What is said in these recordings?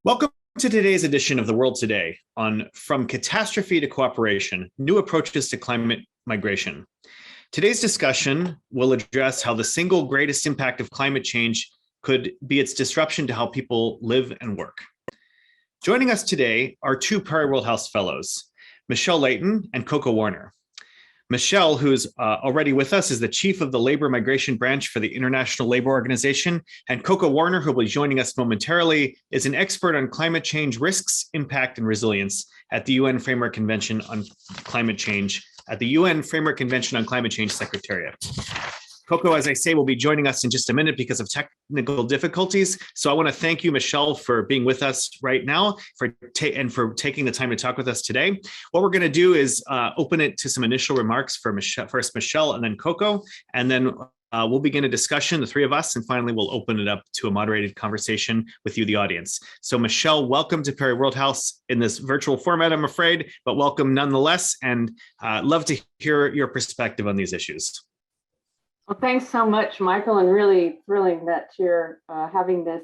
Welcome to today's edition of The World Today on From Catastrophe to Cooperation, New Approaches to Climate Migration. Today's discussion will address how the single greatest impact of climate change could be its disruption to how people live and work. Joining us today are two Prairie World House Fellows, Michelle Layton and Coco Warner. Michelle, who's already with us, is the chief of the Labor Migration Branch for the International Labor Organization, and Coco Warner, who will be joining us momentarily, is an expert on climate change risks, impact, and resilience at the UN Framework Convention on Climate Change, Secretariat. Coco, as I say, will be joining us in just a minute because of technical difficulties. So I want to thank you, Michelle, for being with us right now and for taking the time to talk with us today. What we're going to do is open it to some initial remarks for Michelle, first Michelle and then Coco, and then we'll begin a discussion, the three of us, and finally we'll open it up to a moderated conversation with you, the audience. So Michelle, welcome to Prairie World House in this virtual format, I'm afraid, but welcome nonetheless, and love to hear your perspective on these issues. Well, thanks so much, Michael, and really thrilling that you're having this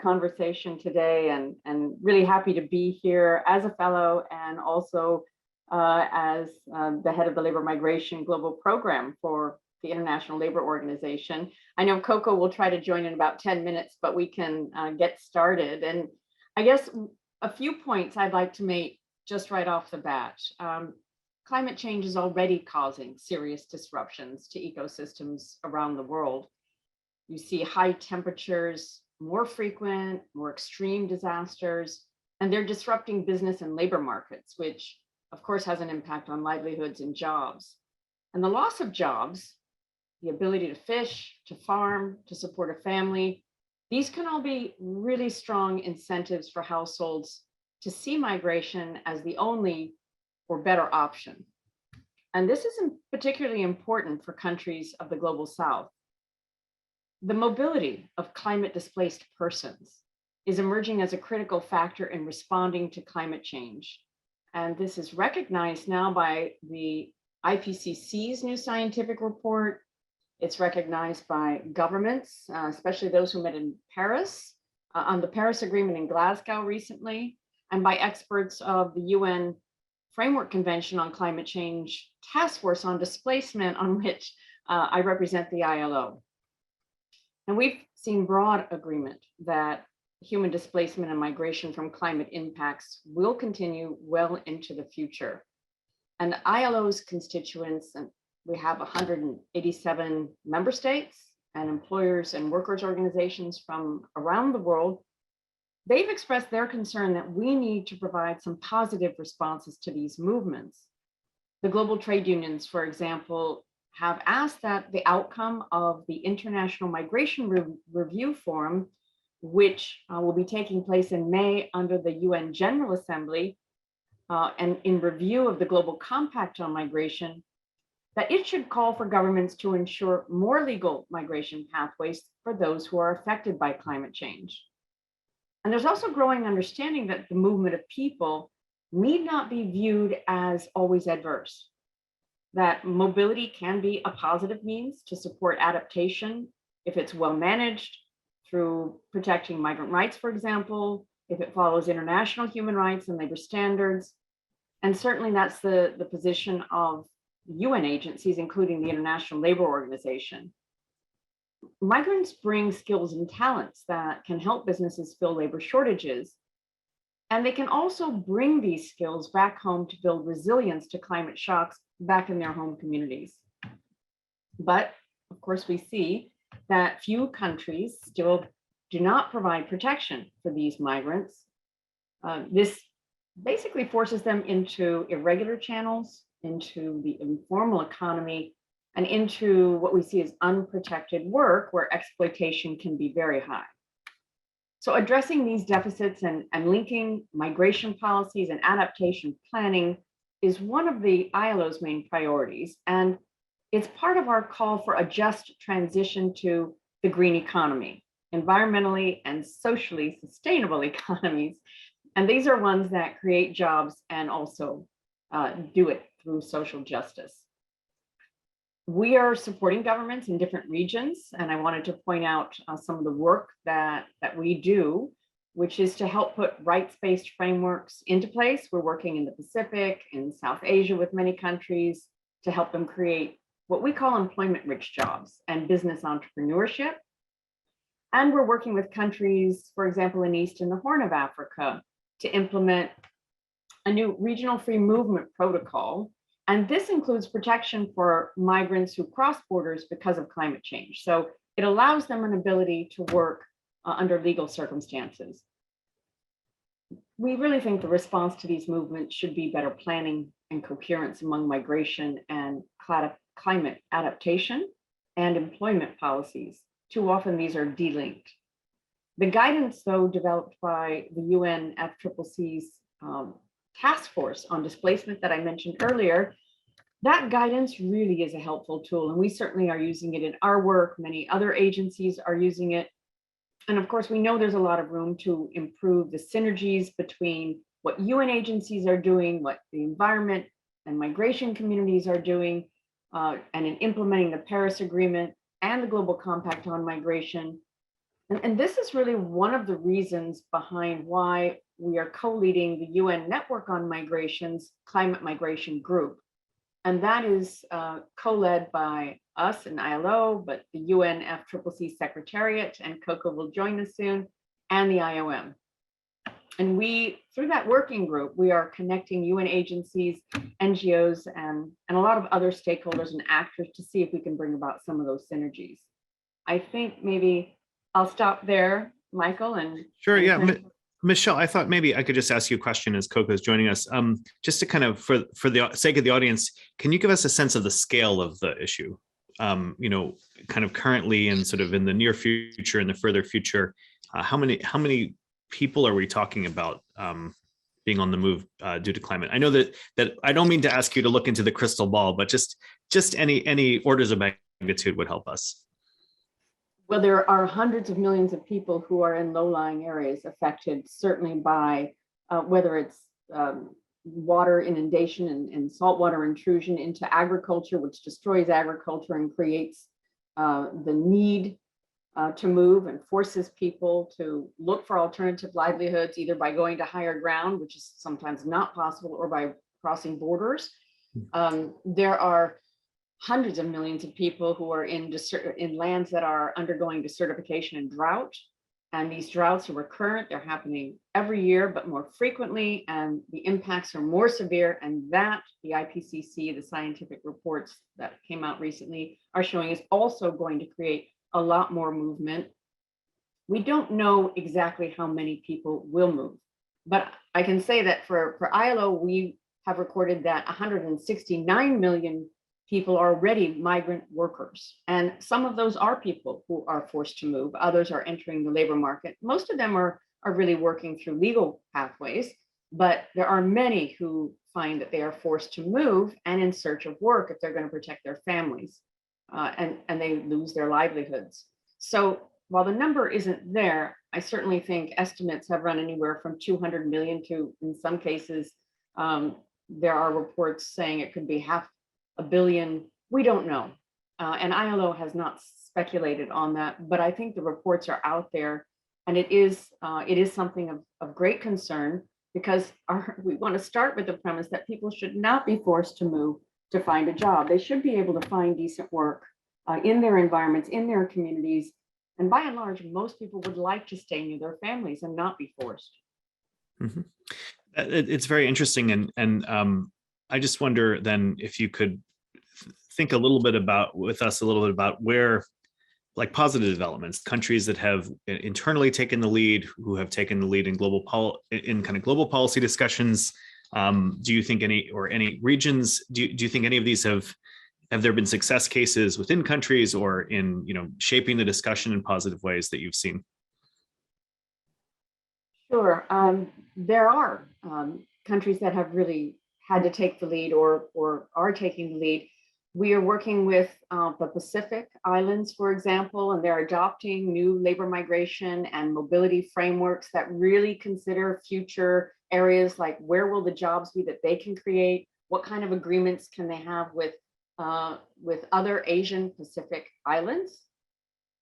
conversation today, and really happy to be here as a fellow and also as the head of the Labor Migration Global Program for the International Labor Organization. I know Coco will try to join in about 10 minutes, but we can get started. And I guess a few points I'd like to make just right off the bat. Climate change is already causing serious disruptions to ecosystems around the world. You see high temperatures, more frequent, more extreme disasters, and they're disrupting business and labor markets, which of course has an impact on livelihoods and jobs. And the loss of jobs, the ability to fish, to farm, to support a family, these can all be really strong incentives for households to see migration as the only or better option. And this is particularly important for countries of the global South. The mobility of climate displaced persons is emerging as a critical factor in responding to climate change. And this is recognized now by the IPCC's new scientific report. It's recognized by governments, especially those who met in Paris on the Paris Agreement in Glasgow recently, and by experts of the UN Framework Convention on Climate Change Task Force on Displacement, on which I represent the ILO. And we've seen broad agreement that human displacement and migration from climate impacts will continue well into the future. And ILO's constituents, and we have 187 member states and employers and workers organizations from around the world, they've expressed their concern that we need to provide some positive responses to these movements. The global trade unions, for example, have asked that the outcome of the International Migration Review Forum, which will be taking place in May under the UN General Assembly, and in review of the Global Compact on Migration, that it should call for governments to ensure more legal migration pathways for those who are affected by climate change. And there's also growing understanding that the movement of people need not be viewed as always adverse, that mobility can be a positive means to support adaptation if it's well managed through protecting migrant rights, for example, if it follows international human rights and labor standards. And certainly that's the position of UN agencies, including the International Labor Organization. Migrants bring skills and talents that can help businesses fill labor shortages. And they can also bring these skills back home to build resilience to climate shocks back in their home communities. But of course, we see that few countries still do not provide protection for these migrants. This basically forces them into irregular channels, into the informal economy, and into what we see as unprotected work where exploitation can be very high. So addressing these deficits and linking migration policies and adaptation planning is one of the ILO's main priorities. And it's part of our call for a just transition to the green economy, environmentally and socially sustainable economies. And these are ones that create jobs and also do it through social justice. We are supporting governments in different regions, and I wanted to point out some of the work that we do which is to help put rights-based frameworks into place. We're working in the Pacific, in South Asia with many countries to help them create what we call employment-rich jobs and business entrepreneurship. And we're working with countries, for example, in East and the Horn of Africa, to implement a new regional free movement protocol. And this includes protection for migrants who cross borders because of climate change. So it allows them an ability to work under legal circumstances. We really think the response to these movements should be better planning and coherence among migration and climate adaptation and employment policies. Too often these are delinked. The guidance, though, developed by the UNFCCC's task force on displacement that I mentioned earlier, that guidance really is a helpful tool, and we certainly are using it in our work. Many other agencies are using it. And of course, we know there's a lot of room to improve the synergies between what UN agencies are doing, what the environment and migration communities are doing, and in implementing the Paris Agreement and the Global Compact on Migration. And this is really one of the reasons behind why we are co-leading the UN Network on Migration's Climate Migration Group. And that is co-led by us and ILO, but the UNFCCC Secretariat, and Coco will join us soon, and the IOM. And we, through that working group, we are connecting UN agencies, NGOs, and a lot of other stakeholders and actors to see if we can bring about some of those synergies. I think maybe I'll stop there, Michael. And sure, yeah. Michelle, I thought maybe I could just ask you a question as Coco is joining us. Just to kind of, for the sake of the audience, can you give us a sense of the scale of the issue? You know, kind of currently and sort of in the near future and the further future, how many people are we talking about being on the move due to climate? I know that I don't mean to ask you to look into the crystal ball, but just any orders of magnitude would help us. Well, there are hundreds of millions of people who are in low-lying areas affected, certainly by whether it's water inundation and saltwater intrusion into agriculture, which destroys agriculture and creates the need to move and forces people to look for alternative livelihoods, either by going to higher ground, which is sometimes not possible, or by crossing borders. There are hundreds of millions of people who are in lands that are undergoing desertification and drought. And these droughts are recurrent, they're happening every year, but more frequently, and the impacts are more severe. And that the IPCC, the scientific reports that came out recently, are showing is also going to create a lot more movement. We don't know exactly how many people will move, but I can say that for ILO, we have recorded that 169 million people are already migrant workers. And some of those are people who are forced to move. Others are entering the labor market. Most of them are really working through legal pathways, but there are many who find that they are forced to move and in search of work if they're going to protect their families, and they lose their livelihoods. So while the number isn't there, I certainly think estimates have run anywhere from 200 million to, in some cases, there are reports saying it could be 500 million. We don't know. And ILO has not speculated on that, but I think the reports are out there, and it is something of great concern, because we want to start with the premise that people should not be forced to move to find a job. They should be able to find decent work in their environments, in their communities. And by and large, most people would like to stay near their families and not be forced. Mm-hmm. It's very interesting. And I just wonder then if you could think with us a little bit about where, like, positive developments, countries that have internally taken the lead, who have taken the lead in global policy discussions. Do you think any regions, do you think any of these have there been success cases within countries or in, shaping the discussion in positive ways that you've seen? Sure. There are countries that have really had to take the lead or are taking the lead. We are working with the Pacific Islands, for example, and they're adopting new labor migration and mobility frameworks that really consider future areas, like where will the jobs be that they can create? What kind of agreements can they have with other Asian Pacific islands,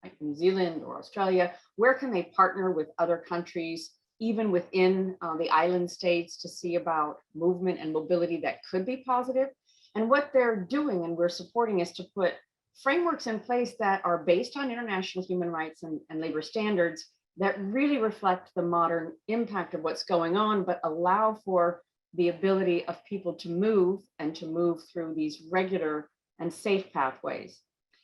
like New Zealand or Australia? Where can they partner with other countries even within the island states, to see about movement and mobility that could be positive. And what they're doing, and we're supporting, is to put frameworks in place that are based on international human rights and labor standards that really reflect the modern impact of what's going on, but allow for the ability of people to move and to move through these regular and safe pathways.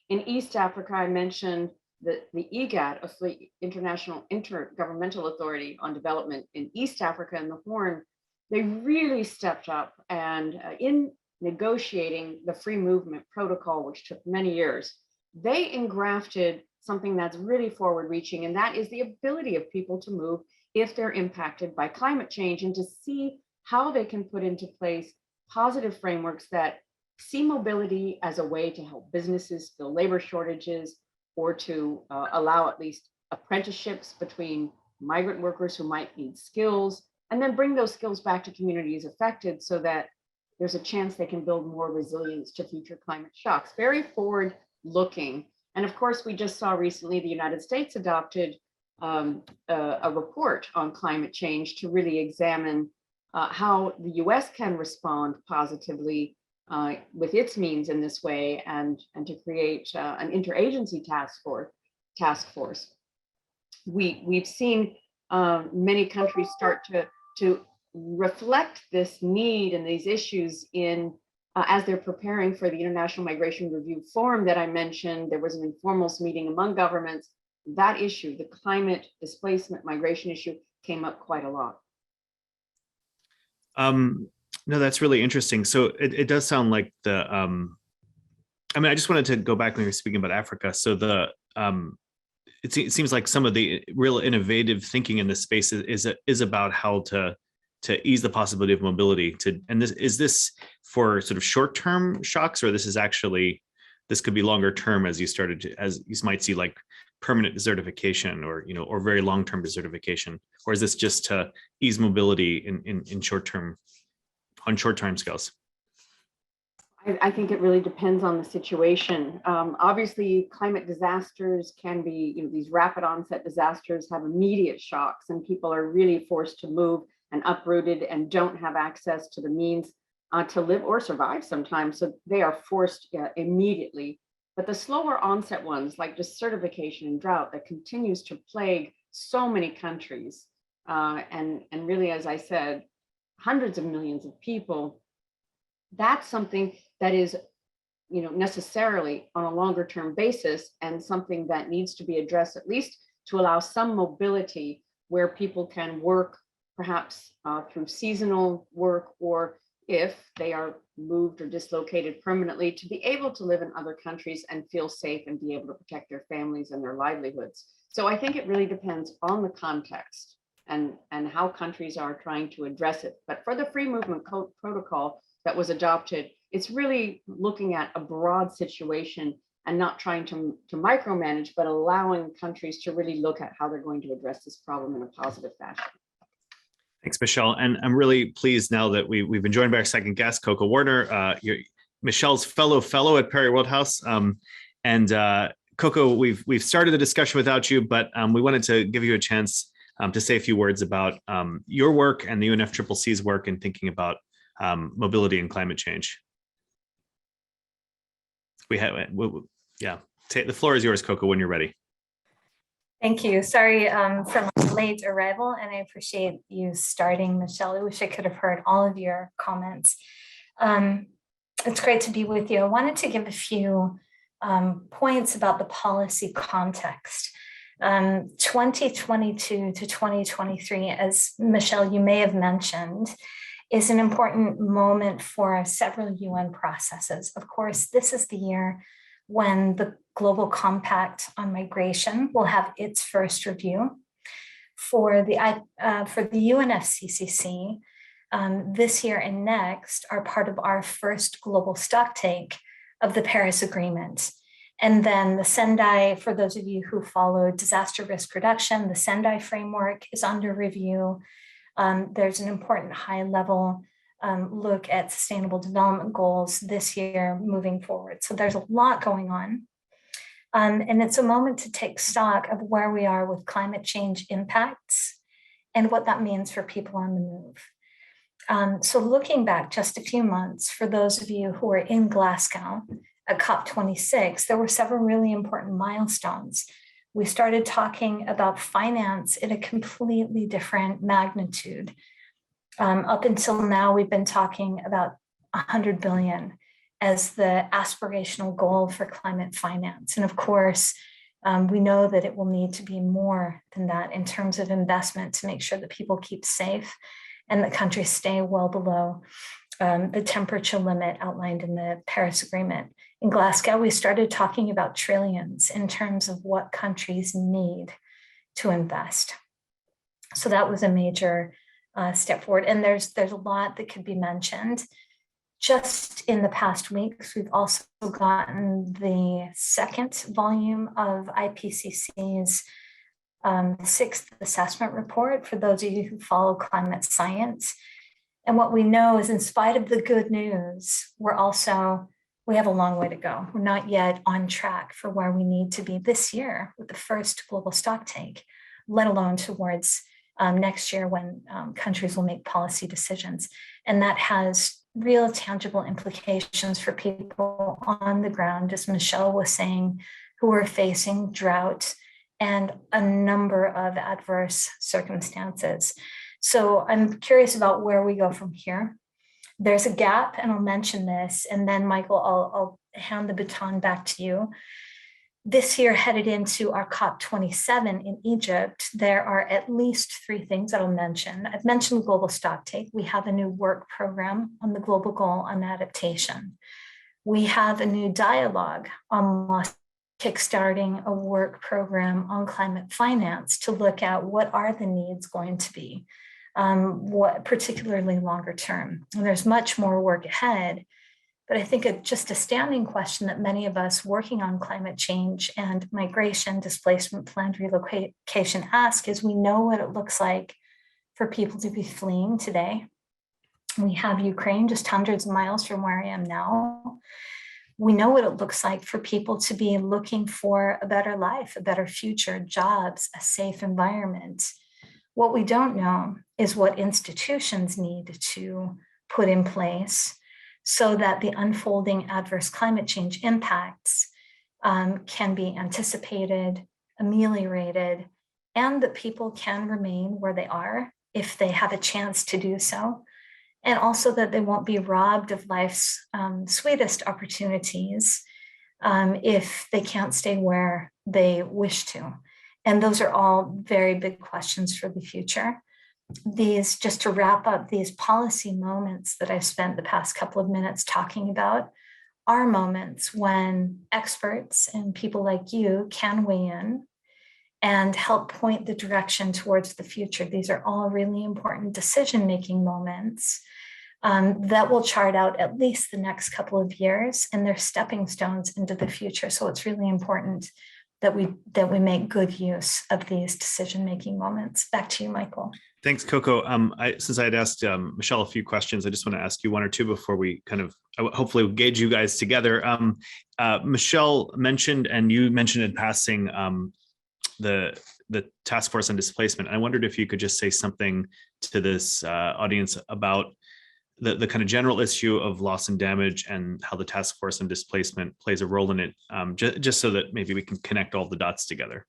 In East Africa, I mentioned that the IGAD, of the International Intergovernmental Authority on Development in East Africa and the Horn, they really stepped up, and in negotiating the free movement protocol, which took many years, they engrafted something that's really forward reaching, and that is the ability of people to move if they're impacted by climate change, and to see how they can put into place positive frameworks that see mobility as a way to help businesses fill labor shortages, or to allow at least apprenticeships between migrant workers who might need skills, and then bring those skills back to communities affected so that there's a chance they can build more resilience to future climate shocks. Very forward looking. And of course, we just saw recently the United States adopted a report on climate change to really examine how the US can respond positively with its means in this way, and to create an interagency task force. We've seen many countries start to reflect this need and these issues in as they're preparing for the International Migration Review Forum that I mentioned. There was an informal meeting among governments. That issue, the climate, displacement, migration issue, came up quite a lot. No, that's really interesting. So it does sound like the, I mean, I just wanted to go back when you were speaking about Africa. So the, it seems like some of the real innovative thinking in this space is about how to ease the possibility of mobility. And is this for sort of short-term shocks, or this could be longer term as you might see, like permanent desertification, or very long-term desertification, or is this just to ease mobility in short-term, on short-term scales? I think it really depends on the situation. Obviously, climate disasters can be, these rapid onset disasters have immediate shocks, and people are really forced to move and uprooted and don't have access to the means to live or survive sometimes. So they are forced immediately. But the slower onset ones, like desertification and drought, that continues to plague so many countries, and really, as I said, hundreds of millions of people, that's something that is necessarily on a longer term basis, and something that needs to be addressed, at least to allow some mobility where people can work perhaps through seasonal work, or if they are moved or dislocated permanently, to be able to live in other countries and feel safe and be able to protect their families and their livelihoods. So I think it really depends on the context and how countries are trying to address it. But for the free movement protocol that was adopted, it's really looking at a broad situation and not trying to micromanage, but allowing countries to really look at how they're going to address this problem in a positive fashion. Thanks, Michelle. And I'm really pleased now that we've been joined by our second guest, Coco Warner, Michelle's fellow at Perry Worldhouse. Coco, we've started the discussion without you, but we wanted to give you a chance to say a few words about your work and the UNFCCC's work in thinking about mobility and climate change. The floor is yours, Coco, when you're ready. Thank you. Sorry for my late arrival, and I appreciate you starting, Michelle. I wish I could have heard all of your comments. It's great to be with you. I wanted to give a few points about the policy context. 2022 to 2023, as Michelle, you may have mentioned, is an important moment for several UN processes. Of course, this is the year when the Global Compact on Migration will have its first review. For the UNFCCC, this year and next are part of our first global stocktake of the Paris Agreement. And then the Sendai, for those of you who follow disaster risk reduction, the Sendai framework is under review. There's an important high-level look at sustainable development goals this year moving forward. So there's a lot going on. And it's a moment to take stock of where we are with climate change impacts and what that means for people on the move. So looking back just a few months, for those of you who were in Glasgow at COP26, there were several really important milestones. We started talking about finance in a completely different magnitude. Up until now, we've been talking about 100 billion as the aspirational goal for climate finance. And of course, we know that it will need to be more than that in terms of investment to make sure that people keep safe and that countries stay well below the temperature limit outlined in the Paris Agreement. In Glasgow, we started talking about trillions in terms of what countries need to invest. So that was a major step forward. And there's a lot that could be mentioned. Just in the past weeks, we've also gotten the second volume of IPCC's sixth assessment report for those of you who follow climate science. And what we know is, in spite of the good news, we have a long way to go. We're not yet on track for where we need to be this year with the first global stocktake, let alone towards next year when countries will make policy decisions. And that has real tangible implications for people on the ground, as Michelle was saying, who are facing drought and a number of adverse circumstances. So I'm curious about where we go from here. There's a gap, and I'll mention this, and then Michael, I'll hand the baton back to you. This year, headed into our COP27 in Egypt, there are at least three things that I'll mention. I've mentioned global stocktake. We have a new work program on the global goal on adaptation. We have a new dialogue on kickstarting a work program on climate finance to look at what are the needs going to be, what particularly longer term. And there's much more work ahead. But I think just a standing question that many of us working on climate change and migration, displacement, planned relocation ask is, we know what it looks like for people to be fleeing today. We have Ukraine just hundreds of miles from where I am now. We know what it looks like for people to be looking for a better life, a better future, jobs, a safe environment. What we don't know is what institutions need to put in place so that the unfolding adverse climate change impacts can be anticipated, ameliorated, and that people can remain where they are if they have a chance to do so, and also that they won't be robbed of life's sweetest opportunities if they can't stay where they wish to. And those are all very big questions for the future. These, just to wrap up, these policy moments that I've spent the past couple of minutes talking about are moments when experts and people like you can weigh in and help point the direction towards the future. These are all really important decision-making moments that will chart out at least the next couple of years, and they're stepping stones into the future. So it's really important that we make good use of these decision-making moments. Back to you, Michael. Thanks, Coco. Since I had asked Michelle a few questions, I just want to ask you one or two before we kind of hopefully gauge you guys together. Michelle mentioned, and you mentioned in passing, the task force on displacement. I wondered if you could just say something to this audience about the kind of general issue of loss and damage and how the task force on displacement plays a role in it, just so that maybe we can connect all the dots together.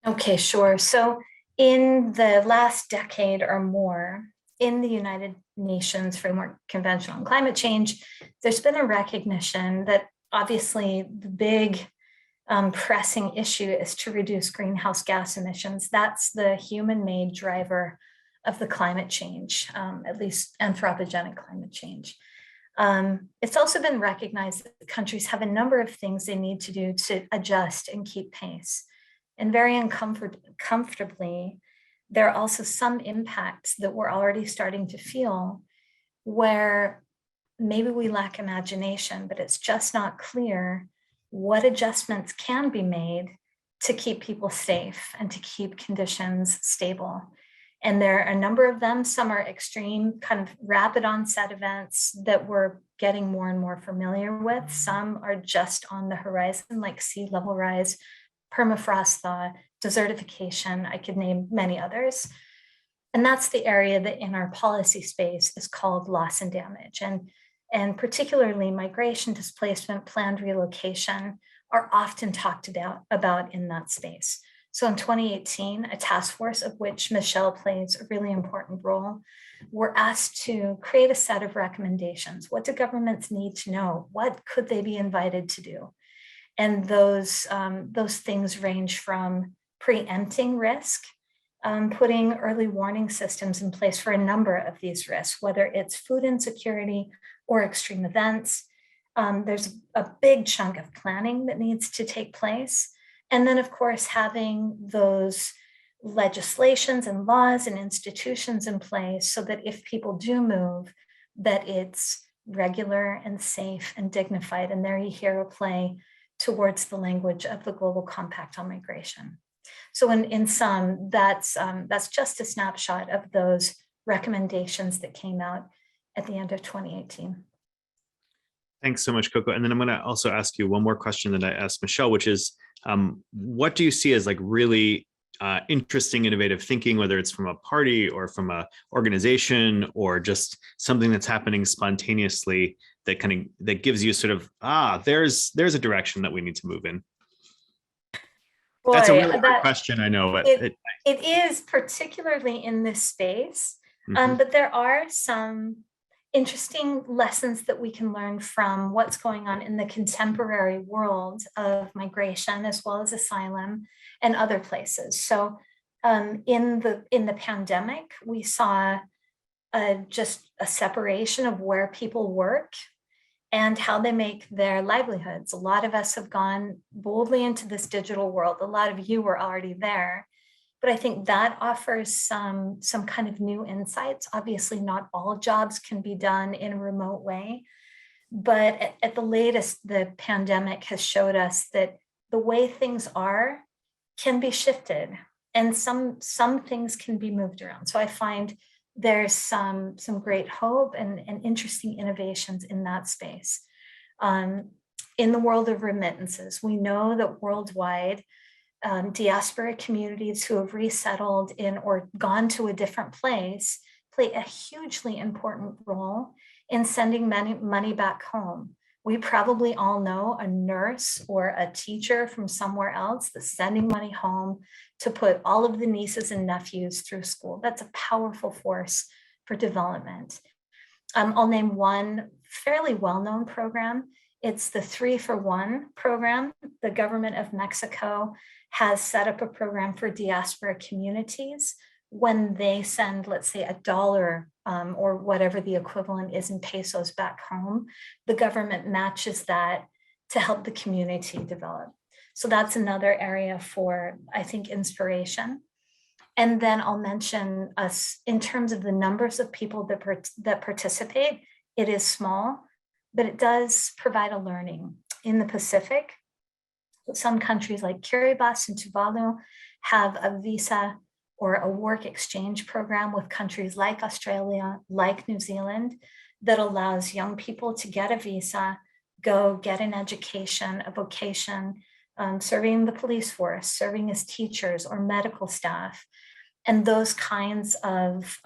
Okay, sure. So in the last decade or more, in the United Nations Framework Convention on Climate Change, there's been a recognition that obviously the big pressing issue is to reduce greenhouse gas emissions. That's the human-made driver of the climate change, at least anthropogenic climate change. It's also been recognized that countries have a number of things they need to do to adjust and keep pace. And very uncomfortably, there are also some impacts that we're already starting to feel where maybe we lack imagination, but it's just not clear what adjustments can be made to keep people safe and to keep conditions stable. And there are a number of them. Some are extreme, kind of rapid onset events that we're getting more and more familiar with. Some are just on the horizon, like sea level rise, permafrost thaw, desertification. I could name many others. And that's the area that in our policy space is called loss and damage. And particularly migration, displacement, planned relocation are often talked about in that space. So in 2018, a task force of which Michelle plays a really important role, were asked to create a set of recommendations. What do governments need to know? What could they be invited to do? And those things range from preempting risk, putting early warning systems in place for a number of these risks, whether it's food insecurity or extreme events. There's a big chunk of planning that needs to take place. And then, of course, having those legislations and laws and institutions in place so that if people do move, that it's regular and safe and dignified. And there you hear a play towards the language of the Global Compact on Migration. So in sum, that's just a snapshot of those recommendations that came out at the end of 2018. Thanks so much, Coco. And then I'm going to also ask you one more question that I asked Michelle, which is, what do you see as like really interesting, innovative thinking, whether it's from a party or from a organization or just something that's happening spontaneously that gives you sort of, there's a direction that we need to move in? Boy, that's a really hard question, I know, but it is, particularly in this space. But there are some interesting lessons that we can learn from what's going on in the contemporary world of migration, as well as asylum and other places. So in the pandemic, we saw just a separation of where people work and how they make their livelihoods. A lot of us have gone boldly into this digital world. A lot of you were already there. But I think that offers some kind of new insights. Obviously, not all jobs can be done in a remote way. But at the latest, the pandemic has showed us that the way things are can be shifted, and some things can be moved around. So I find there's some great hope and interesting innovations in that space. In the world of remittances, we know that worldwide, diaspora communities who have resettled in or gone to a different place play a hugely important role in sending money back home. We probably all know a nurse or a teacher from somewhere else that's sending money home to put all of the nieces and nephews through school. That's a powerful force for development. I'll name one fairly well-known program. It's the 3-for-1 program. The government of Mexico has set up a program for diaspora communities. When they send, let's say, $1 or whatever the equivalent is in pesos back home, the government matches that to help the community develop. So that's another area for, I think, inspiration. And then I'll mention us in terms of the numbers of people that participate. It is small, but it does provide a learning. In the Pacific, some countries like Kiribati and Tuvalu have a visa or a work exchange program with countries like Australia, like New Zealand, that allows young people to get a visa, go get an education, a vocation, serving the police force, serving as teachers or medical staff. And those kinds of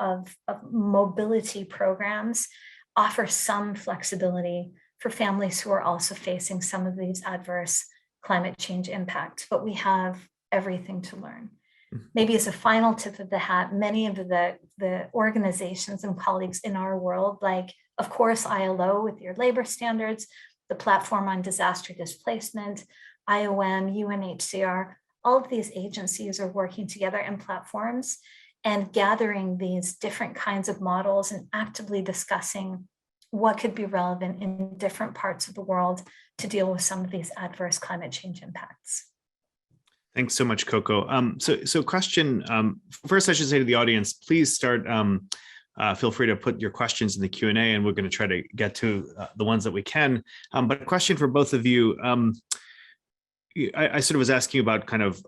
mobility programs offer some flexibility for families who are also facing some of these adverse climate change impacts, but we have everything to learn. Maybe as a final tip of the hat, many of the organizations and colleagues in our world, like, of course, ILO with your labor standards, the Platform on Disaster Displacement, IOM, UNHCR, all of these agencies are working together in platforms and gathering these different kinds of models and actively discussing what could be relevant in different parts of the world to deal with some of these adverse climate change impacts. Thanks so much, Coco. So question, first I should say to the audience, please start, feel free to put your questions in the Q&A and we're going to try to get to the ones that we can. But a question for both of you. I sort of was asking about kind of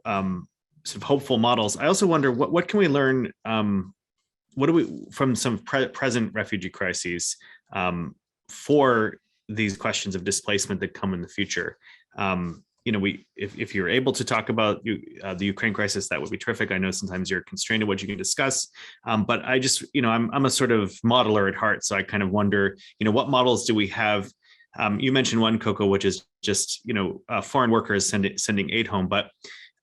sort of hopeful models. I also wonder what can we learn from some present refugee crises for these questions of displacement that come in the future. if you're able to talk about the Ukraine crisis, that would be terrific. I know sometimes you're constrained to what you can discuss, but I just, I'm a sort of modeler at heart, so I kind of wonder, what models do we have? You mentioned one, Coco, which is just, foreign workers sending aid home. But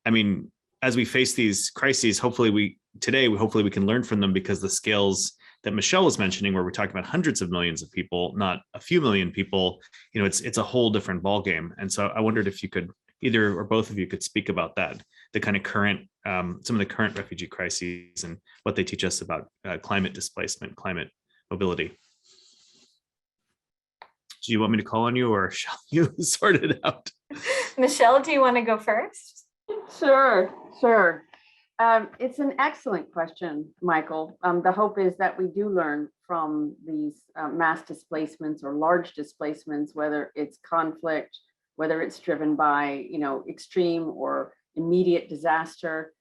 I mean, as we face these crises, hopefully we can learn from them, because the scales that Michelle was mentioning, where we're talking about hundreds of millions of people, not a few million people, it's a whole different ballgame. And so I wondered if you could, either or both of you could speak about that, the kind of current, some of the current refugee crises and what they teach us about climate displacement, climate mobility. Do you want me to call on you, or shall you sort it out? Michelle, do you want to go first? Sure. It's an excellent question, Michael. The hope is that we do learn from these mass displacements or large displacements, whether it's conflict, whether it's driven by, extreme or immediate disaster.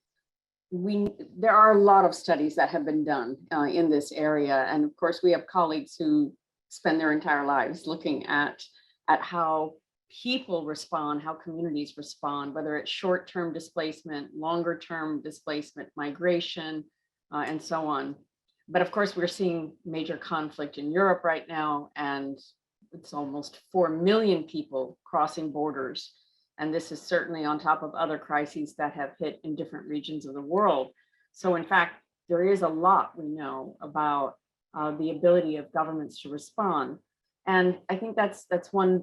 There are a lot of studies that have been done in this area. And of course, we have colleagues who spend their entire lives looking at how people respond, how communities respond, whether it's short-term displacement, longer-term displacement, migration, and so on. But of course, we're seeing major conflict in Europe right now, and it's almost 4 million people crossing borders. And this is certainly on top of other crises that have hit in different regions of the world. So in fact, there is a lot we know about the ability of governments to respond. And I think that's one.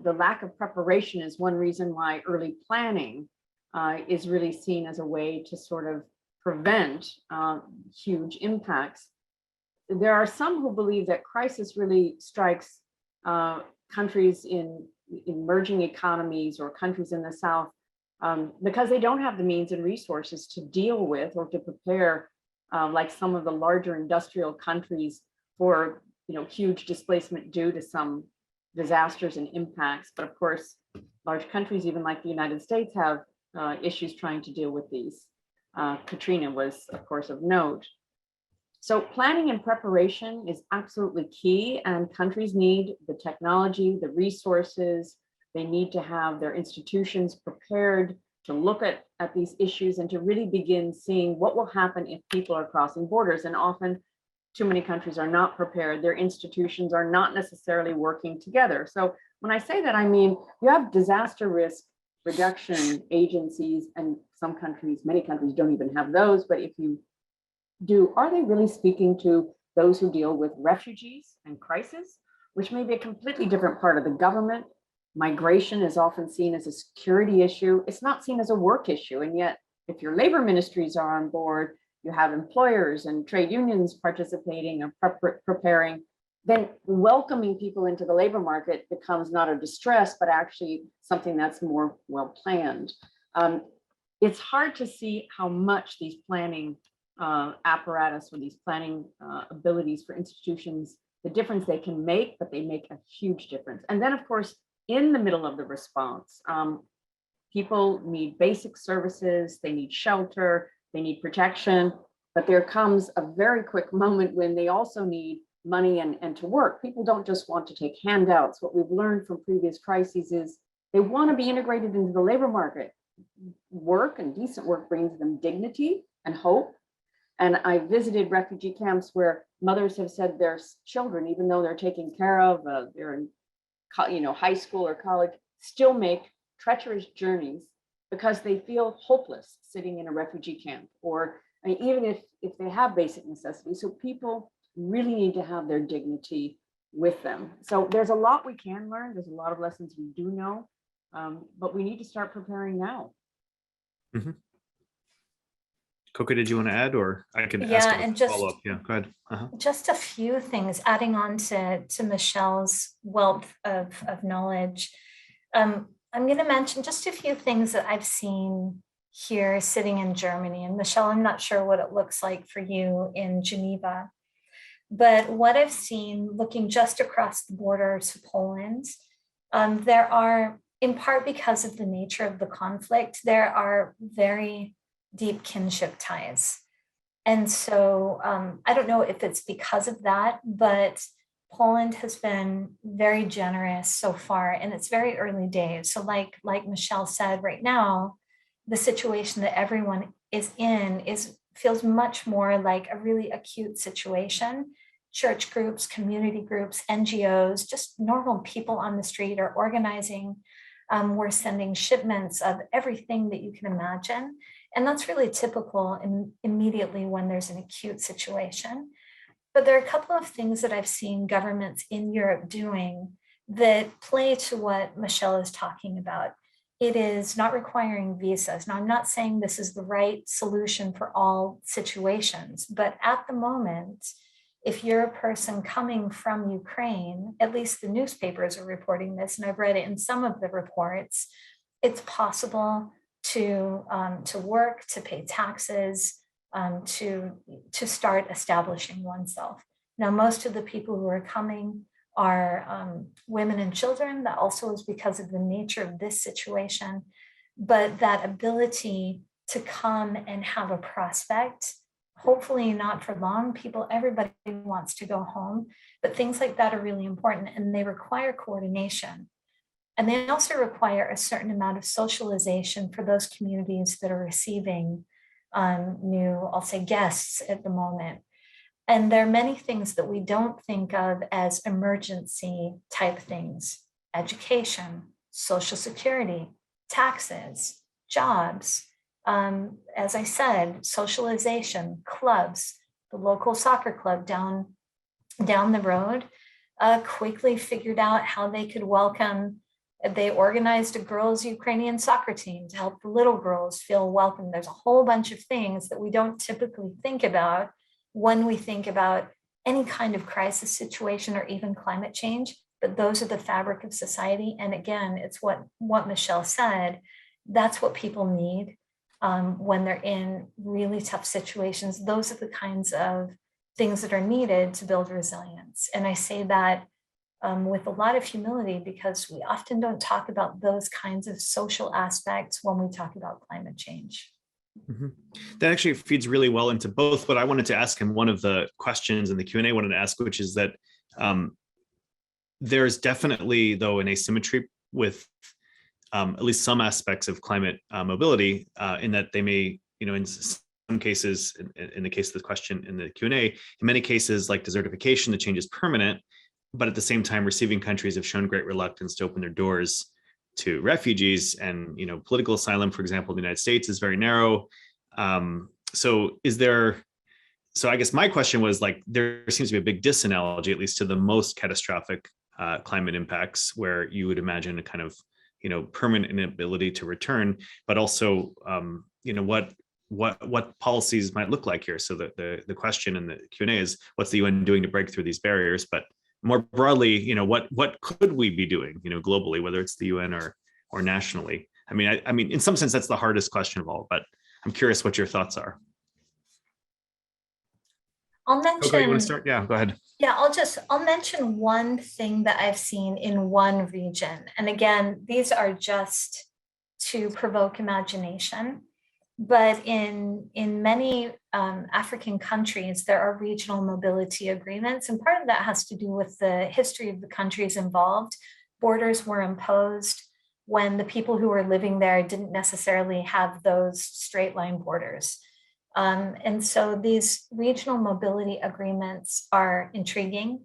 The lack of preparation is one reason why early planning is really seen as a way to sort of prevent huge impacts. There are some who believe that crisis really strikes countries in emerging economies or countries in the South because they don't have the means and resources to deal with or to prepare like some of the larger industrial countries for huge displacement due to some disasters and impacts. But of course, large countries, even like the United States, have issues trying to deal with these. Katrina was, of course, of note. So planning and preparation is absolutely key, and countries need the technology, the resources. They need to have their institutions prepared to look at these issues and to really begin seeing what will happen if people are crossing borders. And often, too many countries are not prepared. Their institutions are not necessarily working together. So when I say that, I mean, you have disaster risk reduction agencies, and some countries, many countries don't even have those. But if you do, are they really speaking to those who deal with refugees and crisis, which may be a completely different part of the government? Migration is often seen as a security issue. It's not seen as a work issue. And yet, if your labor ministries are on board, you have employers and trade unions participating and preparing, then welcoming people into the labor market becomes not a distress, but actually something that's more well-planned. It's hard to see how much these planning apparatus or these planning abilities for institutions, the difference they can make, but they make a huge difference. And then of course, in the middle of the response, people need basic services, they need shelter, they need protection, but there comes a very quick moment when they also need money and to work. People don't just want to take handouts. What we've learned from previous crises is they want to be integrated into the labor market. Work and decent work brings them dignity and hope. And I visited refugee camps where mothers have said their children, even though they're taken care of, they're in high school or college, still make treacherous journeys because they feel hopeless sitting in a refugee camp, or even if they have basic necessities. So people really need to have their dignity with them. So there's a lot we can learn. There's a lot of lessons we do know, but we need to start preparing now. Mm-hmm. Coco, did you want to add, or I can Yeah, ask and a follow-up? Yeah, go ahead. Just a few things adding on to Michelle's wealth of knowledge. I'm going to mention just a few things that I've seen here sitting in Germany. And Michelle, I'm not sure what it looks like for you in Geneva, but what I've seen looking just across the border to Poland, there are, in part because of the nature of the conflict, there are very deep kinship ties. And so I don't know if it's because of that, but Poland has been very generous so far, and it's very early days. So like Michelle said, right now, the situation that everyone is in feels much more like a really acute situation. Church groups, community groups, NGOs, just normal people on the street are organizing. We're sending shipments of everything that you can imagine. And that's really typical immediately when there's an acute situation. But there are a couple of things that I've seen governments in Europe doing that play to what Michelle is talking about. It is not requiring visas. Now, I'm not saying this is the right solution for all situations, but at the moment, if you're a person coming from Ukraine, at least the newspapers are reporting this, and I've read it in some of the reports, it's possible to work, to pay taxes, to start establishing oneself. Now, most of the people who are coming are women and children. That also is because of the nature of this situation. But that ability to come and have a prospect, hopefully not for long, everybody wants to go home, but things like that are really important, and they require coordination. And they also require a certain amount of socialization for those communities that are receiving new, I'll say, guests at the moment. And there are many things that we don't think of as emergency type things: education, social security, taxes, jobs. As I said, socialization, clubs, the local soccer club down the road quickly figured out how they could welcome. They organized a girls' Ukrainian soccer team to help the little girls feel welcome. There's a whole bunch of things that we don't typically think about when we think about any kind of crisis situation or even climate change, but those are the fabric of society. And again, it's what Michelle said, that's what people need when they're in really tough situations. Those are the kinds of things that are needed to build resilience. And I say that with a lot of humility, because we often don't talk about those kinds of social aspects when we talk about climate change. Mm-hmm. That actually feeds really well into both what I wanted to ask him. One of the questions in the Q&A I wanted to ask, which is that there's definitely, though, an asymmetry with at least some aspects of climate mobility, in that they may, in some cases, in the case of the question in the Q&A, in many cases like desertification, the change is permanent. But at the same time, receiving countries have shown great reluctance to open their doors to refugees, and political asylum, for example, in the United States is very narrow. So I guess my question was, like, there seems to be a big disanalogy, at least to the most catastrophic climate impacts, where you would imagine a kind of permanent inability to return, but also what policies might look like here. So the question in the Q&A is, what's the UN doing to break through these barriers? But more broadly, what could we be doing, globally, whether it's the UN or nationally? I mean, in some sense, that's the hardest question of all. But I'm curious what your thoughts are. I'll mention. Okay, you want to start? Yeah, go ahead. Yeah, I'll mention one thing that I've seen in one region, and again, these are just to provoke imagination. But in many African countries, there are regional mobility agreements. And part of that has to do with the history of the countries involved. Borders were imposed when the people who were living there didn't necessarily have those straight line borders. And so these regional mobility agreements are intriguing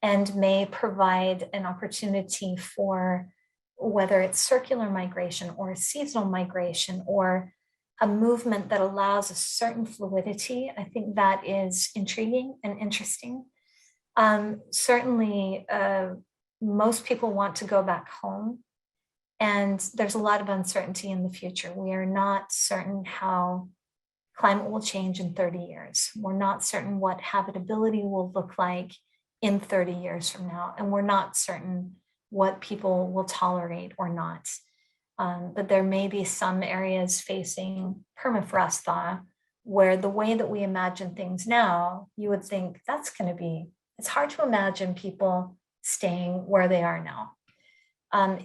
and may provide an opportunity for, whether it's circular migration or seasonal migration or a movement that allows a certain fluidity. I think that is intriguing and interesting. Certainly, most people want to go back home, and there's a lot of uncertainty in the future. We are not certain how climate will change in 30 years. We're not certain what habitability will look like in 30 years from now, and we're not certain what people will tolerate or not. But there may be some areas facing permafrost thaw where the way that we imagine things now, you would think it's hard to imagine people staying where they are now.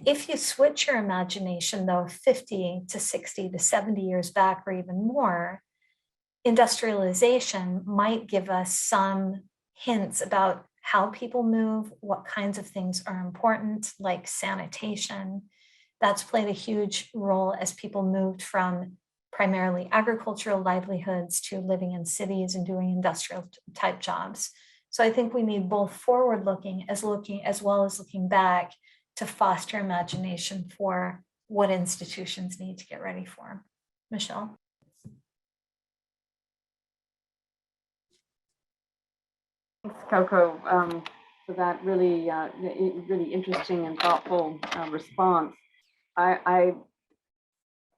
If you switch your imagination, though, 50 to 60 to 70 years back or even more, industrialization might give us some hints about how people move, what kinds of things are important, like sanitation. That's played a huge role as people moved from primarily agricultural livelihoods to living in cities and doing industrial type jobs. So I think we need both forward looking as well as looking back to foster imagination for what institutions need to get ready for. Michelle. Thanks, Coco, for that really, really interesting and thoughtful response. I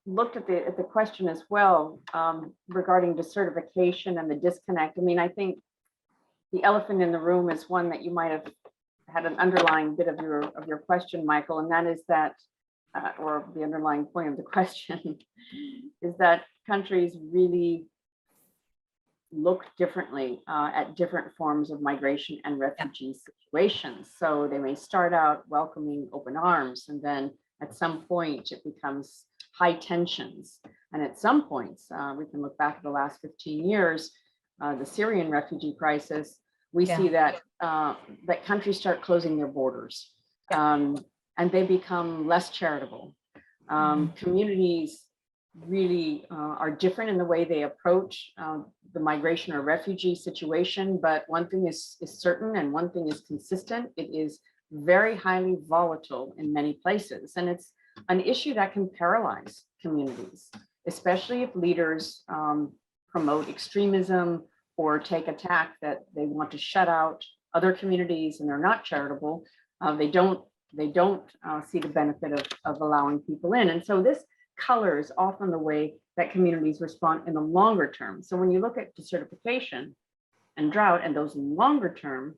looked at the question as well regarding desertification and the disconnect. I mean, I think the elephant in the room is one that you might have had an underlying bit of your question, Michael, and that is that, or the underlying point of the question, is that countries really look differently at different forms of migration and refugee situations. So they may start out welcoming open arms, and then at some point it becomes high tensions. And at some points, we can look back at the last 15 years, the Syrian refugee crisis, we see that that countries start closing their borders, and they become less charitable. Communities really are different in the way they approach the migration or refugee situation, but one thing is certain and one thing is consistent. It is very highly volatile in many places, and it's an issue that can paralyze communities, especially if leaders promote extremism or take a tack that they want to shut out other communities and they're not charitable. They don't see the benefit of allowing people in. And so this colors often the way that communities respond in the longer term. So when you look at desertification and drought and those longer term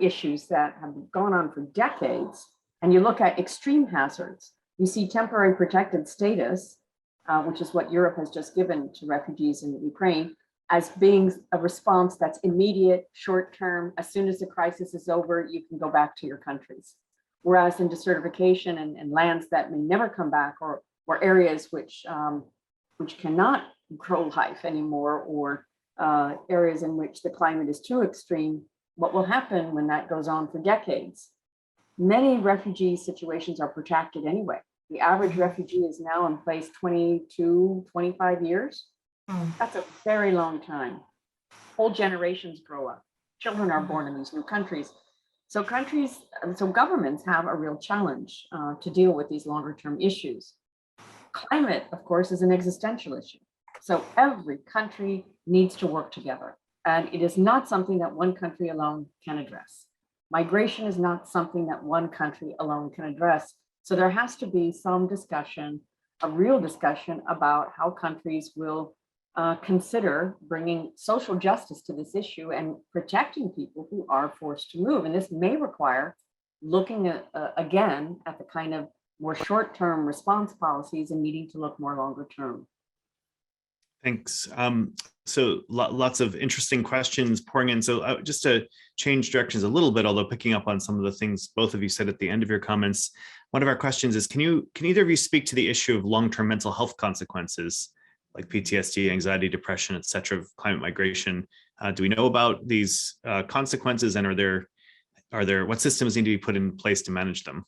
issues that have gone on for decades, and you look at extreme hazards, you see temporary protected status, which is what Europe has just given to refugees in Ukraine, as being a response that's immediate, short term. As soon as the crisis is over, you can go back to your countries. Whereas in desertification and lands that may never come back, or areas which cannot grow life anymore, or areas in which the climate is too extreme, what will happen when that goes on for decades? Many refugee situations are protracted anyway. The average refugee is now in place 22, 25 years. That's a very long time. Whole generations grow up. Children are born in these new countries. So governments have a real challenge to deal with these longer term issues. Climate, of course, is an existential issue. So every country needs to work together. And it is not something that one country alone can address. Migration is not something that one country alone can address. So there has to be some discussion, a real discussion about how countries will consider bringing social justice to this issue and protecting people who are forced to move. And this may require looking at, again at the kind of more short-term response policies and needing to look more longer term. Thanks. So lots of interesting questions pouring in. So just to change directions a little bit, although picking up on some of the things both of you said at the end of your comments, one of our questions is, can either of you speak to the issue of long-term mental health consequences like PTSD, anxiety, depression, et cetera, of climate migration? Do we know about these consequences, and are there what systems need to be put in place to manage them?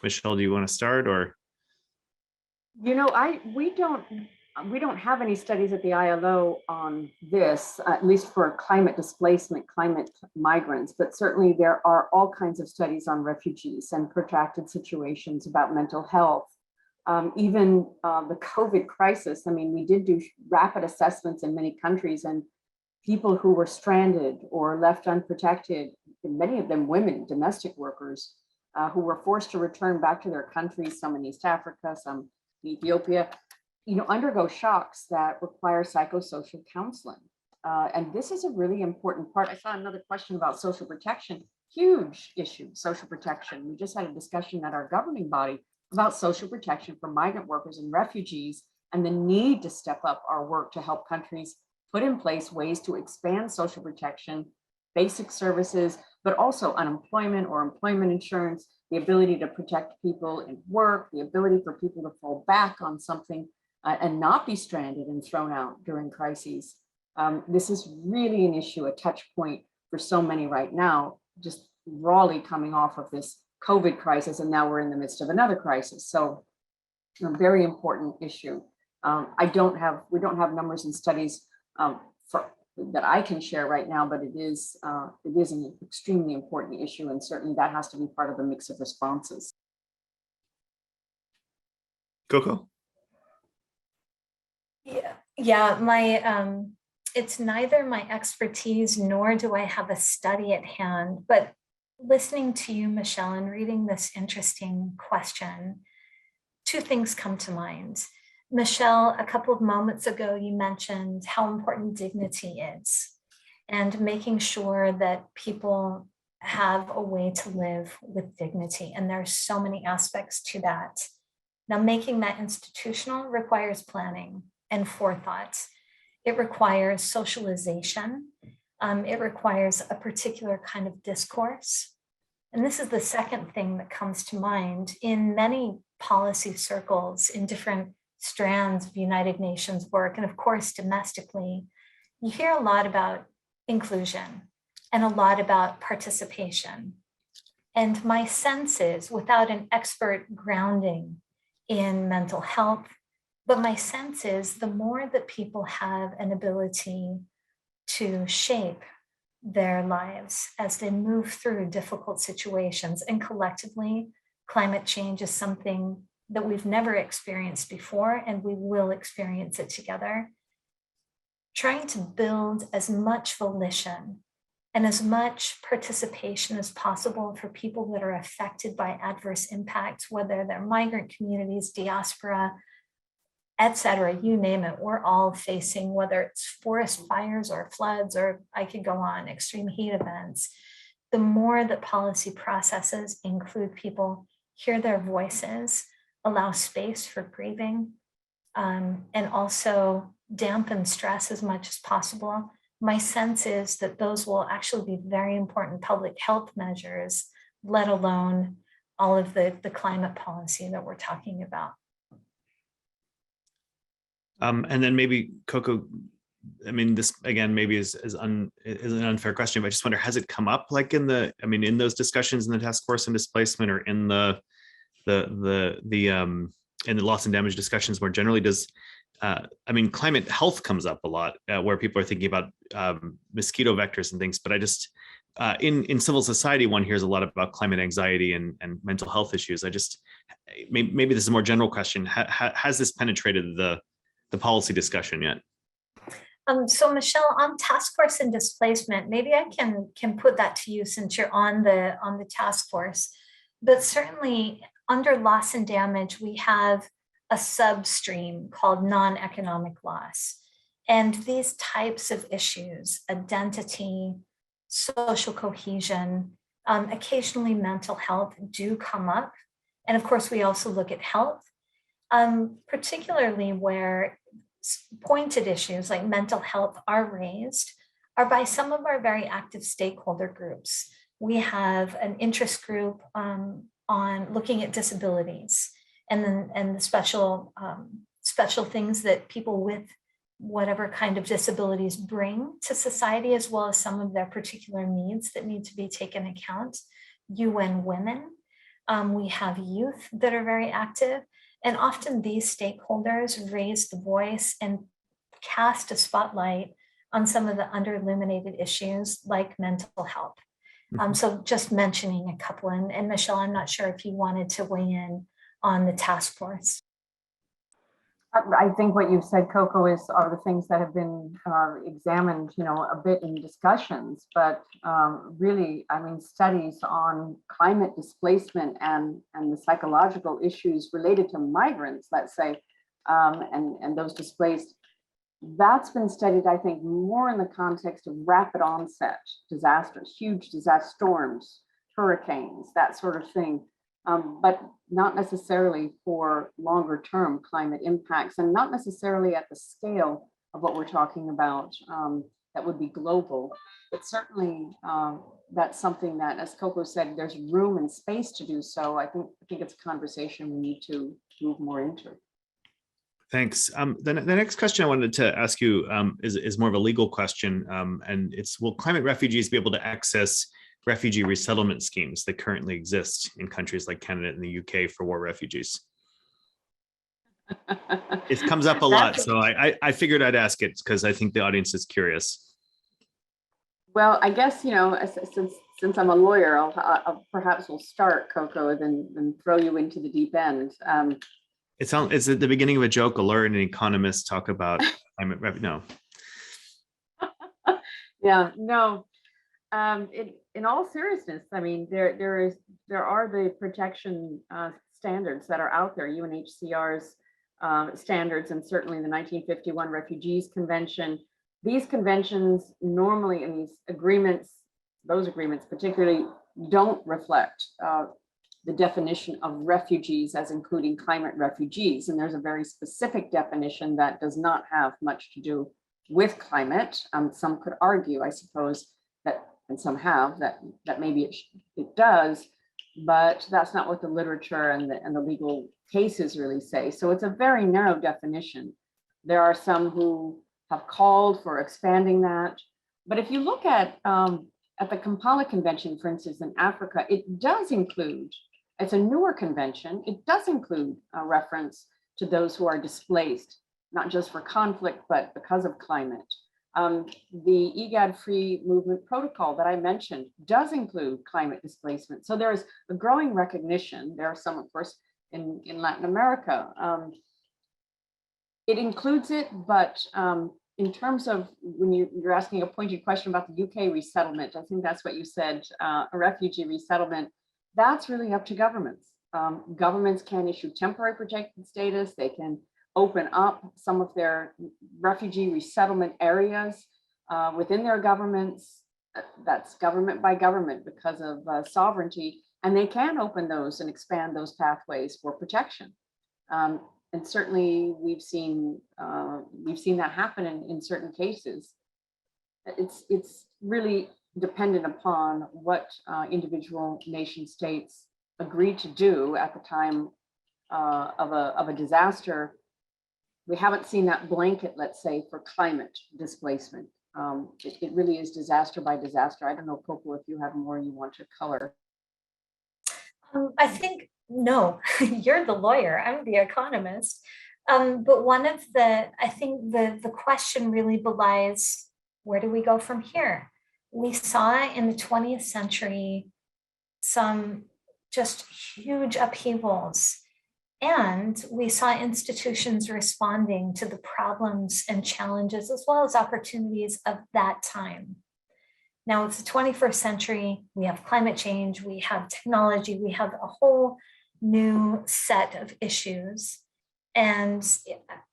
Michelle, do you want to start, or? You know, we don't have any studies at the ILO on this, at least for climate displacement, climate migrants, but certainly there are all kinds of studies on refugees and protracted situations about mental health. Even the COVID crisis, I mean, we did do rapid assessments in many countries, and people who were stranded or left unprotected, many of them women, domestic workers, who were forced to return back to their countries, some in East Africa, some in Ethiopia, undergo shocks that require psychosocial counseling. And this is a really important part. I saw another question about social protection, huge issue, social protection. We just had a discussion at our governing body about social protection for migrant workers and refugees, and the need to step up our work to help countries put in place ways to expand social protection, basic services, but also unemployment or employment insurance, the ability to protect people in work, the ability for people to fall back on something and not be stranded and thrown out during crises. This is really an issue, a touch point for so many right now, just rawly coming off of this COVID crisis, and now we're in the midst of another crisis. So a very important issue. We don't have numbers and studies that I can share right now, but it is an extremely important issue, and certainly that has to be part of the mix of responses. Coco? Yeah, it's neither my expertise nor do I have a study at hand, but listening to you, Michelle, and reading this interesting question, two things come to mind. Michelle, a couple of moments ago, you mentioned how important dignity is and making sure that people have a way to live with dignity. And there are so many aspects to that. Now, making that institutional requires planning and forethought. It requires socialization. It requires a particular kind of discourse. And this is the second thing that comes to mind in many policy circles in different strands of United Nations work. And of course, domestically, you hear a lot about inclusion and a lot about participation. And my sense is, without an expert grounding in mental health, but my sense is the more that people have an ability to shape their lives as they move through difficult situations, and collectively, climate change is something that we've never experienced before, and we will experience it together. Trying to build as much volition and as much participation as possible for people that are affected by adverse impacts, whether they're migrant communities, diaspora, et cetera, you name it, we're all facing, whether it's forest fires or floods, or I could go on, extreme heat events. The more that policy processes include people, hear their voices, allow space for grieving, and also dampen stress as much as possible, my sense is that those will actually be very important public health measures, let alone all of the climate policy that we're talking about. And then maybe Coco, I mean, this again maybe is an unfair question, but I just wonder, has it come up like in those discussions in the task force on displacement, or in the loss and damage discussions more generally? Does climate health comes up a lot, where people are thinking about mosquito vectors and things, but I just in civil society, one hears a lot about climate anxiety and mental health issues. I just maybe this is a more general question. Has this penetrated the policy discussion yet? So Michelle, on task force and displacement, maybe I can put that to you since you're on the task force. But certainly under loss and damage, we have a substream called non-economic loss. And these types of issues, identity, social cohesion, occasionally mental health do come up. And of course, we also look at health, particularly where pointed issues like mental health are raised, are by some of our very active stakeholder groups. We have an interest group on looking at disabilities and the special things that people with whatever kind of disabilities bring to society, as well as some of their particular needs that need to be taken account. UN Women, we have youth that are very active. And often these stakeholders raise the voice and cast a spotlight on some of the under-illuminated issues like mental health. So just mentioning a couple, and Michelle, I'm not sure if you wanted to weigh in on the task force. I think what you've said, Coco, are the things that have been examined, a bit in discussions, but really, studies on climate displacement and the psychological issues related to migrants, let's say, and those displaced, that's been studied, I think, more in the context of rapid onset disasters, huge disaster storms, hurricanes, that sort of thing. But not necessarily for longer term climate impacts, and not necessarily at the scale of what we're talking about that would be global. But certainly that's something that, as Coco said, there's room and space to do so. I think it's a conversation we need to move more into. Thanks. The next question I wanted to ask you is more of a legal question, and it's, will climate refugees be able to access refugee resettlement schemes that currently exist in countries like Canada and the UK for war refugees? It comes up a lot, so I figured I'd ask it because I think the audience is curious. Well, I guess, since I'm a lawyer, I'll perhaps we'll start, Coco, then throw you into the deep end. It's at the beginning of a joke. A lawyer and an economist talk about climate refuge. No. Yeah, no. In all seriousness, I mean, there are the protection standards that are out there, UNHCR's standards, and certainly the 1951 Refugees Convention. These conventions normally, in these agreements, those agreements particularly, don't reflect the definition of refugees as including climate refugees. And there's a very specific definition that does not have much to do with climate. Some could argue, I suppose, that, and some have, that maybe it does, but that's not what the literature and the legal cases really say. So it's a very narrow definition. There are some who have called for expanding that. But if you look at the Kampala Convention, for instance, in Africa, it does include, it's a newer convention, it does include a reference to those who are displaced, not just for conflict, but because of climate. The IGAD Free Movement Protocol that I mentioned does include climate displacement. So there's a growing recognition. There are some, of course, in Latin America. It includes it, but in terms of when you're asking a pointed question about the UK resettlement, I think that's what you said, a refugee resettlement, that's really up to governments. Governments can issue temporary protected status. They can open up some of their refugee resettlement areas within their governments. That's government by government because of sovereignty. And they can open those and expand those pathways for protection. And certainly we've seen that happen in certain cases. It's really dependent upon what individual nation states agreed to do at the time of a disaster. We haven't seen that blanket, let's say, for climate displacement. It really is disaster by disaster. I don't know, Coco, if you have more you want to color. I think, no, you're the lawyer, I'm the economist. But one of I think the question really belies, where do we go from here? We saw in the 20th century some just huge upheavals, and we saw institutions responding to the problems and challenges as well as opportunities of that time. Now it's the 21st century, we have climate change, we have technology, we have a whole new set of issues. And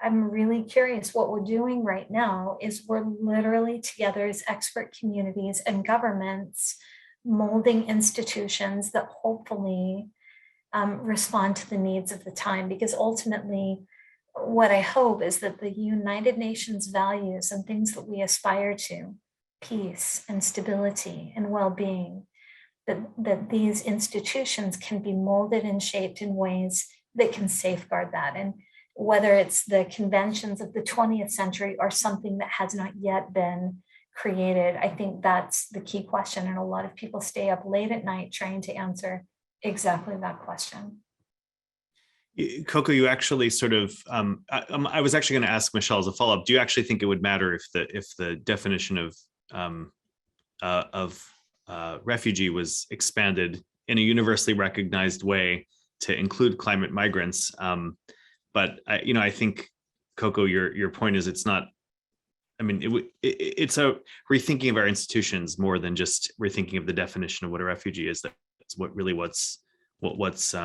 I'm really curious, what we're doing right now is we're literally together as expert communities and governments molding institutions that hopefully respond to the needs of the time, because ultimately what I hope is that the United Nations values and things that we aspire to, peace and stability and well-being, that these institutions can be molded and shaped in ways that can safeguard that. And whether it's the conventions of the 20th century or something that has not yet been created, I think that's the key question. And a lot of people stay up late at night trying to answer exactly that question. Coco, you actually sort of, I was actually going to ask Michelle as a follow-up, do you actually think it would matter if the definition of refugee was expanded in a universally recognized way to include climate migrants? But I think, Coco, your point is it's not. I mean, it's a rethinking of our institutions more than just rethinking of the definition of what a refugee is. That's what's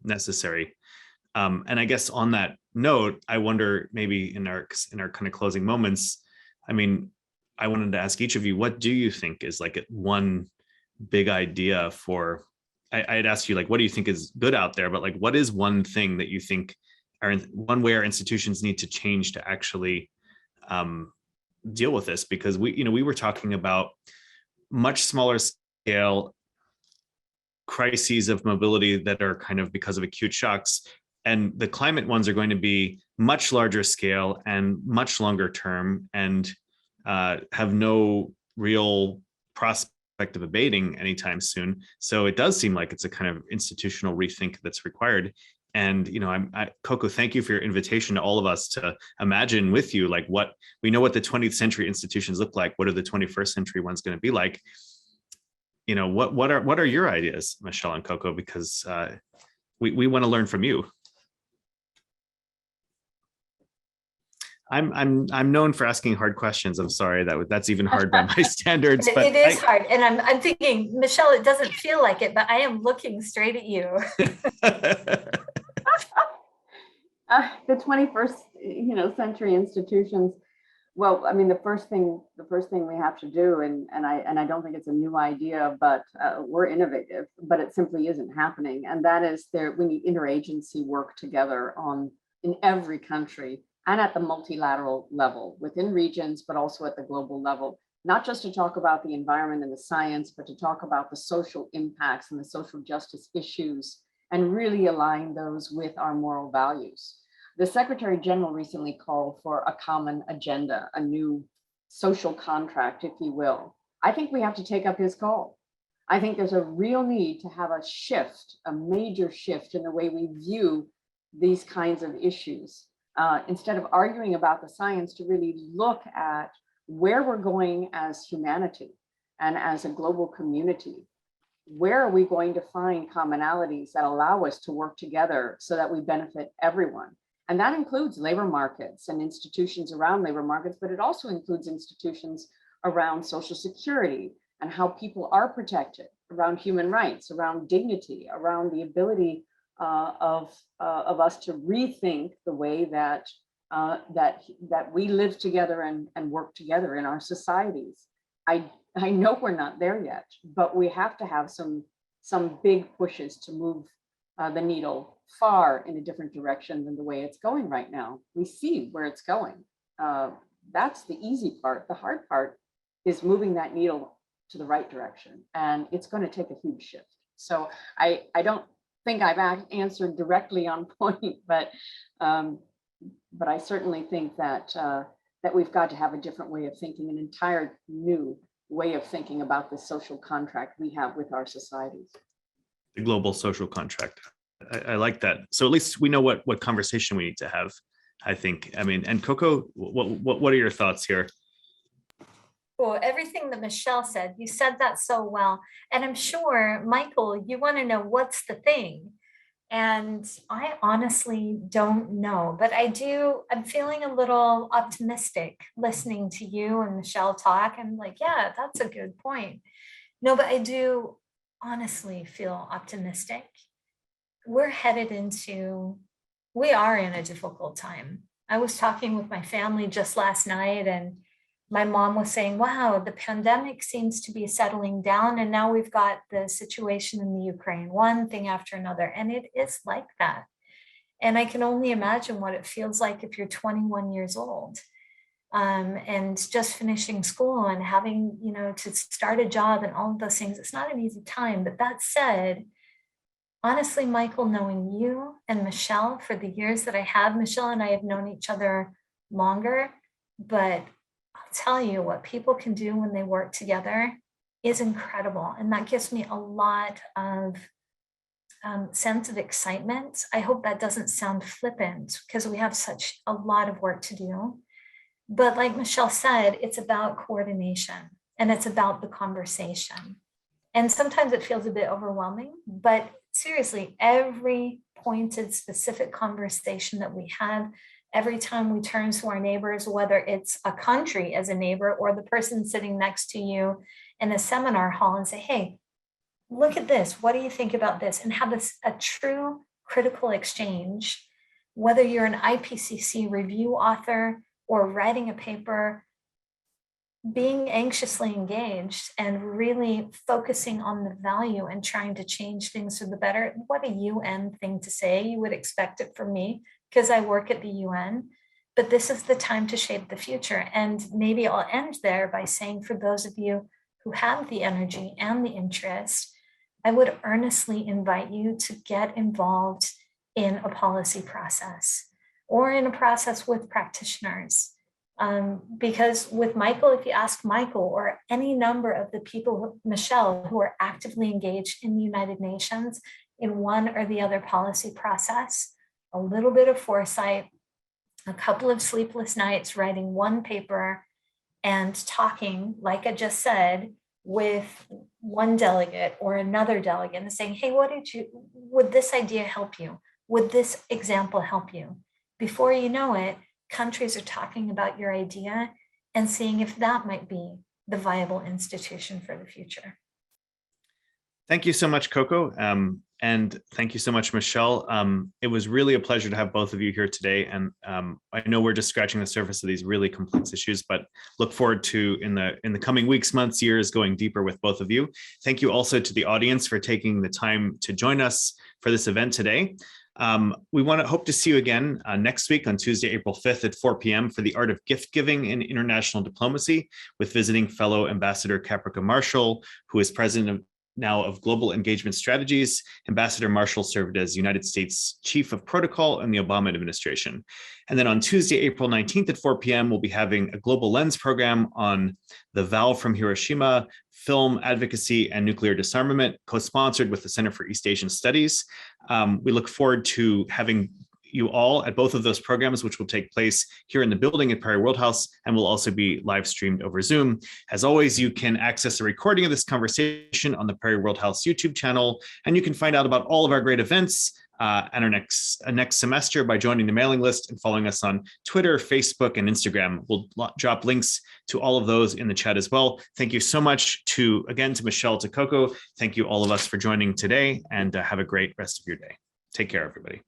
necessary. And I guess on that note, I wonder, maybe in our kind of closing moments, I mean, I wanted to ask each of you, what do you think is like one big idea for? I'd ask you, like, what do you think is good out there? But like, what is one thing that you think one way our institutions need to change to actually deal with this? Because we were talking about much smaller scale crises of mobility that are kind of because of acute shocks, And the climate ones are going to be much larger scale and much longer term, and have no real prospect of abating anytime soon. So it does seem like it's a kind of institutional rethink that's required. And, Coco, thank you for your invitation to all of us to imagine with you, like, what we know what the 20th century institutions look like. What are the 21st century ones going to be like? What are your ideas, Michelle and Coco? Because we want to learn from you. I'm known for asking hard questions. I'm sorry that's even hard by my standards. But it is hard, and I'm thinking, Michelle, it doesn't feel like it, but I am looking straight at you. The 21st, century institutions. Well, I mean, the first thing we have to do, and I don't think it's a new idea, but we're innovative, but it simply isn't happening. And that is we need interagency work together in every country and at the multilateral level within regions, but also at the global level, not just to talk about the environment and the science, but to talk about the social impacts and the social justice issues, and really align those with our moral values. The Secretary General recently called for a common agenda, a new social contract, if you will. I think we have to take up his call. I think there's a real need to have a major shift in the way we view these kinds of issues. Instead of arguing about the science, to really look at where we're going as humanity and as a global community. Where are we going to find commonalities that allow us to work together so that we benefit everyone? And that includes labor markets and institutions around labor markets, but it also includes institutions around social security and how people are protected, around human rights, around dignity, around the ability of us to rethink the way that we live together and work together in our societies. I know we're not there yet, but we have to have some big pushes to move the needle far in a different direction than the way it's going right now. We see where it's going. That's the easy part. The hard part is moving that needle to the right direction, and it's going to take a huge shift. So I don't think I've answered directly on point, but I certainly think that we've got to have a different way of thinking, an entire new way of thinking about the social contract we have with our societies. The global social contract. I like that. So at least we know what conversation we need to have, I think. I mean, and Coco, what are your thoughts here? Well, everything that Michelle said, you said that so well. And I'm sure, Michael, you want to know what's the thing. And I honestly don't know, but I'm feeling a little optimistic listening to you and Michelle talk. I'm like, yeah, that's a good point. No, but I do honestly feel optimistic. We are in a difficult time. I was talking with my family just last night, and my mom was saying, wow, the pandemic seems to be settling down. And now we've got the situation in the Ukraine, one thing after another. And it is like that. And I can only imagine what it feels like if you're 21 years old and just finishing school and having, to start a job and all of those things. It's not an easy time. But that said, honestly, Michael, knowing you and Michelle for the years that I have, Michelle and I have known each other longer, but I'll tell you, what people can do when they work together is incredible. And that gives me a lot of sense of excitement. I hope that doesn't sound flippant, because we have such a lot of work to do. But like Michelle said, it's about coordination and it's about the conversation. And sometimes it feels a bit overwhelming, but seriously, every pointed specific conversation that we have, every time we turn to our neighbors, whether it's a country as a neighbor or the person sitting next to you in a seminar hall, and say, hey, look at this. What do you think about this? And have a true critical exchange, whether you're an IPCC review author or writing a paper, being anxiously engaged and really focusing on the value and trying to change things for the better. What a UN thing to say. You would expect it from me because I work at the UN, but this is the time to shape the future. And maybe I'll end there by saying, for those of you who have the energy and the interest, I would earnestly invite you to get involved in a policy process or in a process with practitioners. Because with Michael, if you ask Michael or any number of the people, Michelle, who are actively engaged in the United Nations in one or the other policy process, a little bit of foresight, a couple of sleepless nights writing one paper and talking, like I just said, with one delegate or another delegate and saying, hey, would this idea help you? Would this example help you? Before you know it, countries are talking about your idea and seeing if that might be the viable institution for the future. Thank you so much, Coco. And thank you so much, Michelle. It was really a pleasure to have both of you here today. And I know we're just scratching the surface of these really complex issues, but look forward to in the coming weeks, months, years, going deeper with both of you. Thank you also to the audience for taking the time to join us for this event today. We hope to see you again next week on Tuesday, April 5th at 4 p.m. for the Art of Gift Giving in International Diplomacy with visiting fellow Ambassador Caprica Marshall, who is president of Global Engagement Strategies. Ambassador Marshall served as United States Chief of Protocol in the Obama administration. And then on Tuesday, April 19th at 4 p.m., we'll be having a Global Lens program on the vow from Hiroshima, film advocacy and nuclear disarmament, co-sponsored with the Center for East Asian Studies. We look forward to having you all at both of those programs, which will take place here in the building at Perry Worldhouse and will also be live streamed over Zoom. As always, you can access a recording of this conversation on the Perry Worldhouse YouTube channel, and you can find out about all of our great events and our next semester by joining the mailing list and following us on Twitter, Facebook, and Instagram. We'll drop links to all of those in the chat as well. Thank you so much again to Michelle, to Coco. Thank you all of us for joining today, and have a great rest of your day. Take care, everybody.